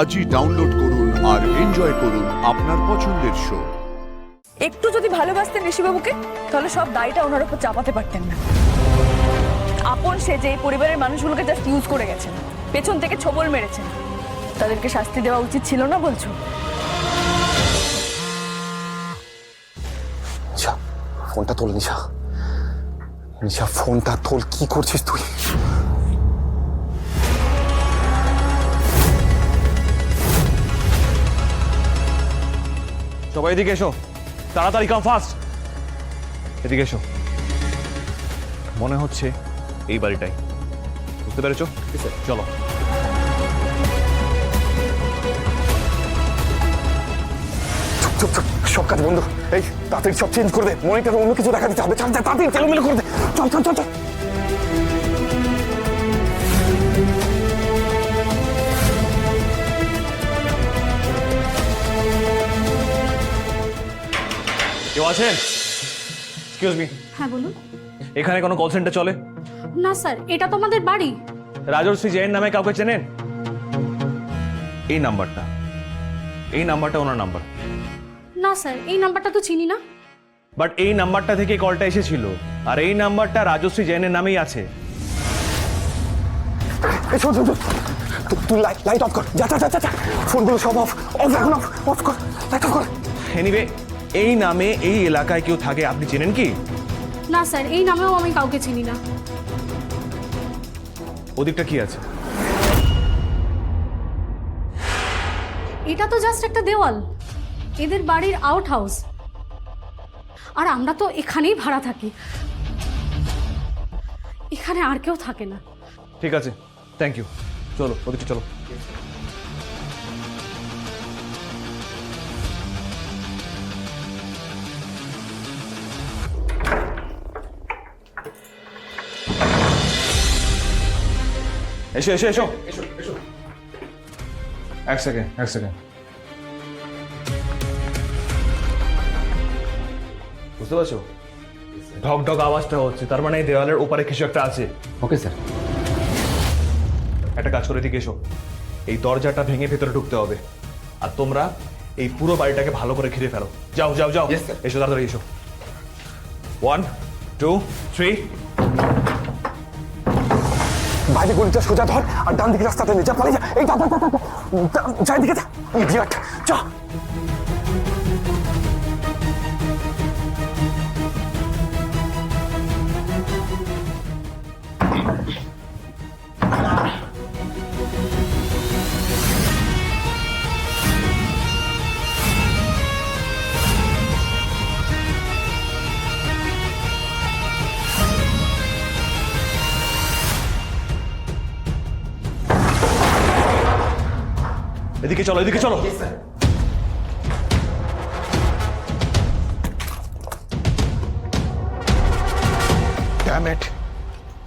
আজই ডাউনলোড করুন আর এনজয় করুন আপনার পছন্দের শো। একটু যদি ভালোবাসতেন ঋষিবাবুকে তাহলে সব দায়টা ওনার উপর চাপাতে পারতেন না। আপন সেজে এই পরিবারের মানুষগুলোকে জাস্ট ইউজ করে গেছেন, পেছন থেকে ছোবল মেরেছেন। তাদেরকে শাস্তি দেওয়া উচিত ছিল না বলছো? নিশা, ফোনটা তোল। নিশা, নিশা ফোনটা তোল। কি করছিস তুই? সবাই এদিকে এসো, তাড়াতাড়ি কাম ফাস্ট। এদিকে এসো। মনে হচ্ছে এই বাড়িটাই, বুঝতে পেরেছো? চলো। চুপ চুপ, সব কাজ বন্ধ। এই তাড়াতাড়ি সব চেঞ্জ করে দে, মনিটরে অন্য কিছু দেখা দিতে হবে। তাড়াতাড়ি তেলোমেলো করে দে। চল চল চল চল। কেউ আছেন? এক্সকিউজ মি, হ্যাঁ বলুন। এখানে কোনো কল সেন্টার চলে? না স্যার, এটা তো আমাদের বাড়ি। রাজশ্রী জৈন নামে কাউকে চেনেন? এই নাম্বারটা ওনার নাম্বার। না স্যার, এই নাম্বারটা তো চিনি না। বাট এই নাম্বারটা থেকে কলটা এসেছিল, আর এই নাম্বারটা রাজশ্রী জৈনের নামেই আছে। এই শোন শোন শোন, তুই লাইট অফ কর। যা যা যা যা, ফোনগুলো সব অফ অফ এখন অফ কর, লাইট অফ কর। এনিওয়ে, এই নামে এই এলাকায় কেউ থাকে আপনি চেনেন কি? না স্যার, এই নামেও আমি কাউকে চিনি না। ওদিকটা কি আছে? এটা তো জাস্ট একটা দেওয়াল, এদের বাড়ির আউট হাউস। আর আমরা তো এখানেই ভাড়া থাকি, এখানে আর কেউ থাকে না। ঠিক আছে, থ্যাংক ইউ। চলো ওদিকে চলো। এসো এসো এসো এসো এসো। এক সেকেন্ড। বুঝতে পারছো? ঢক ঢক আওয়াজটা হচ্ছে, তার মানে এই দেওয়ালের ওপারে কিছু একটা আছে। Okay sir. একটা কাজ করে দিকে এসো, এই দরজাটা ভেঙে ভেতরে ঢুকতে হবে, আর তোমরা এই পুরো বাড়িটাকে ভালো করে ঘিরে ফেলো। যাও যাও যাও, এসো তাড়াতাড়ি এসো। 1 2 3। বাইরে গলিটা সোজা ধর, আর ডান দিকে রাস্তাটা নে। যা পালিয়ে যা। এই যা দিকে যা। ইডিয়ট, যা। এদিকে চলো, এদিকে চলো। Damn it.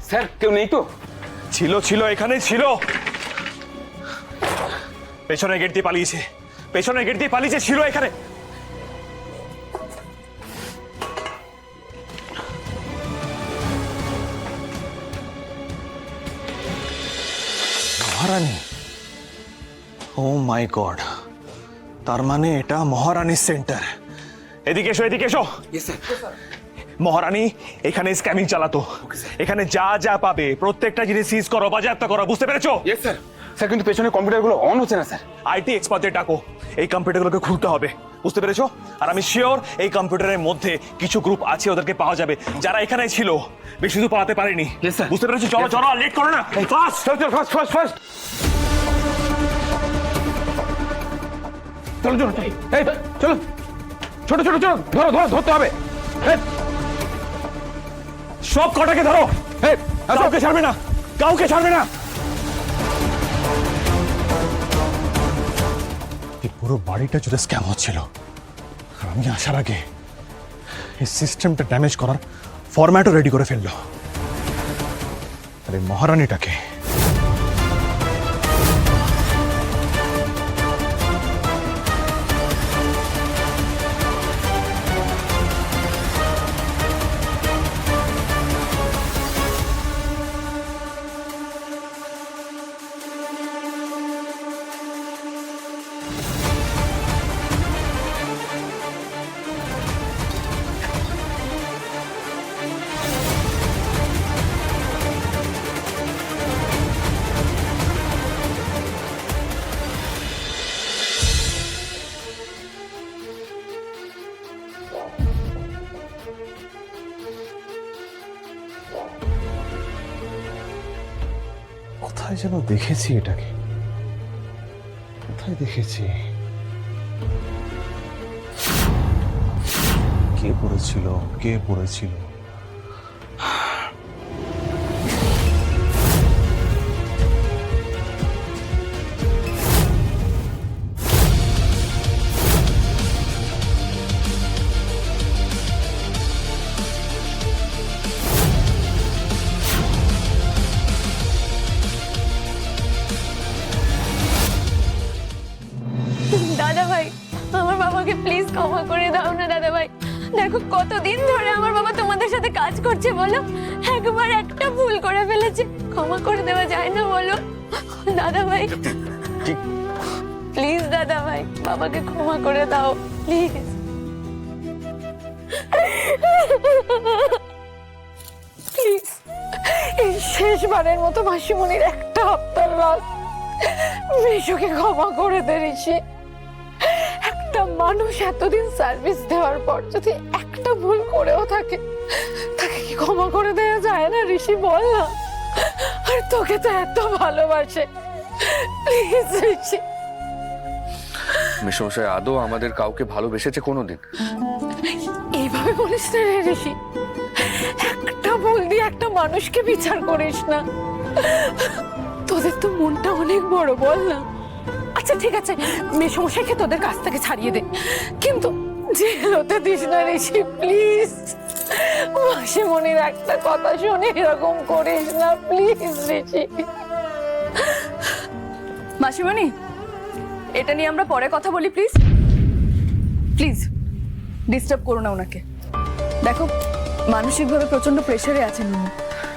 স্যার, কেউ নেই তো? ছিল, এখানেই ছিল। পেছনের গেট দিয়ে পালিয়েছে, ছিল এখানে। মহারানী, ও মাই গড, তার মানে এটা মহারানীর সেন্টার। এদিকে এসো। মহারানী এখানে স্ক্যামিং চালাতো। এখানে যা যা পাবে প্রত্যেকটা জিনিস সিজ করো, বাজেয়াপ্ত করো, বুঝতে পেরেছো? Yes sir. স্যার, কিন্তু পেছনে কম্পিউটারগুলো অন হচ্ছে না স্যার। আইটি এক্সপার্টদের ডাকো, এই কম্পিউটারগুলোকে খুলতে হবে, বুঝতে পেরেছো? আর আমি শিওর এই কম্পিউটারের মধ্যে কিছু গ্রুপ আছে, ওদেরকে পাওয়া যাবে যারা এখানে ছিল, বেশি দূর পালাতে পারেনি। বুঝতে পেরেছো? চলো চলো, লেট করো না, ফাস্ট। ফাস্ট। চলো চলো, এই চলো, ছোট ধরো ধরতে হবে। সব কটাকে ধরো, কাউকে ছাড়বে না। এই পুরো বাড়িটা জুড়ে স্ক্যাম হচ্ছিল, আর আমি আসার আগে এই সিস্টেমটা ড্যামেজ করার ফরম্যাটও রেডি করে ফেললো। আর এই মহারানীটাকে কোথায় যেন দেখেছি এটাকে, কোথায় দেখেছি? কে পড়েছিল, কে পড়েছিল? দাদা ভাই, আমার বাবাকে প্লিজ ক্ষমা করে দাও না দাদা ভাই। দেখো কতদিন ধরে আমার বাবা তোমাদের সাথে কাজ করছে, বলো একবার একটা ভুল করে ফেলেছে, ক্ষমা করে দেওয়া যায় না বলো দাদা ভাই? প্লিজ দাদা ভাই, বাবাকে ক্ষমা করে দাও প্লিজ। প্লিজ এই শেষবারের মতো মাসিমণির একটা হপ্তার রাত মেশোকে ক্ষমা করে দে ঋষি। একটা মানুষ এতদিন সার্ভিস দেওয়ার পর যদি একটা ভুল করেও থাকে, তাকে কি ক্ষমা করে দেওয়া যায় না ঋষি, বল না? আর তোকে তো এত ভালোবাসে, প্লিজ ঋষি। মেশমশাই আদৌ আমাদের কাউকে ভালোবেসেছে কোনোদিন? এইভাবে বলিস না রে ঋষি, একটা ভুল দিয়ে একটা মানুষকে বিচার করিস না। তোদের তো মনটা অনেক বড়, বল না? আচ্ছা ঠিক আছে, মেশমশাইকে তোদের কাছ থেকে ছাড়িয়ে দে, কিন্তু জেল হতে দিস না ঋষি, প্লিজ। মাসিমণির একটা কথা শুনে এরকম করিস না, প্লিজ ঋষি। মাসিমণি, এটা নিয়ে আমরা পরে কথা বলি, প্লিজ প্লিজ। ডিস্টার্ব করো না ওনাকে। দেখো মানসিকভাবে প্রচন্ড প্রেসারে আছেন উনি,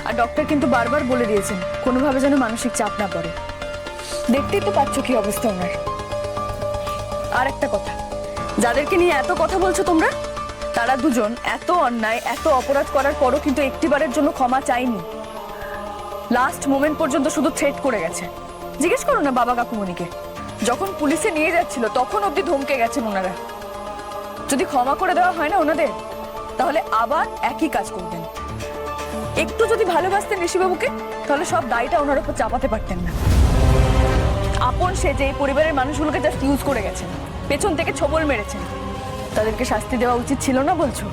আর ডক্টর কিন্তু বারবার বলে দিয়েছেন কোনোভাবে যেন মানসিক চাপ না পড়ে। দেখতেই তো পাচ্ছ কি অবস্থা ওনার। আর একটা কথা, যাদেরকে নিয়ে এত কথা বলছো তোমরা, তারা দুজন এত অন্যায় এত অপরাধ করার পরও কিন্তু একটিবারের জন্য ক্ষমা চাইনি। লাস্ট মোমেন্ট পর্যন্ত শুধু থ্রেট করে গেছে। জিজ্ঞেস করো না বাবা কাকুমণিকে, যখন পুলিশে নিয়ে যাচ্ছিল তখন অব্দি ধমকে গেছেন ওনারা। যদি ক্ষমা করে দেওয়া হয় না ওনাদের, তাহলে আবার একই কাজ করবেন। একটু যদি ভালোবাসতেন ঋষিবাবুকে, তাহলে সব দায়টা ওনার উপর চাপাতে পারতেন না। আপন সেজে এই পরিবারের মানুষগুলোকে জাস্ট ইউজ করে গেছেন, পেছন থেকে ছবল মেরেছেন। তাদেরকে শাস্তি দেওয়া উচিত ছিল না বলছো?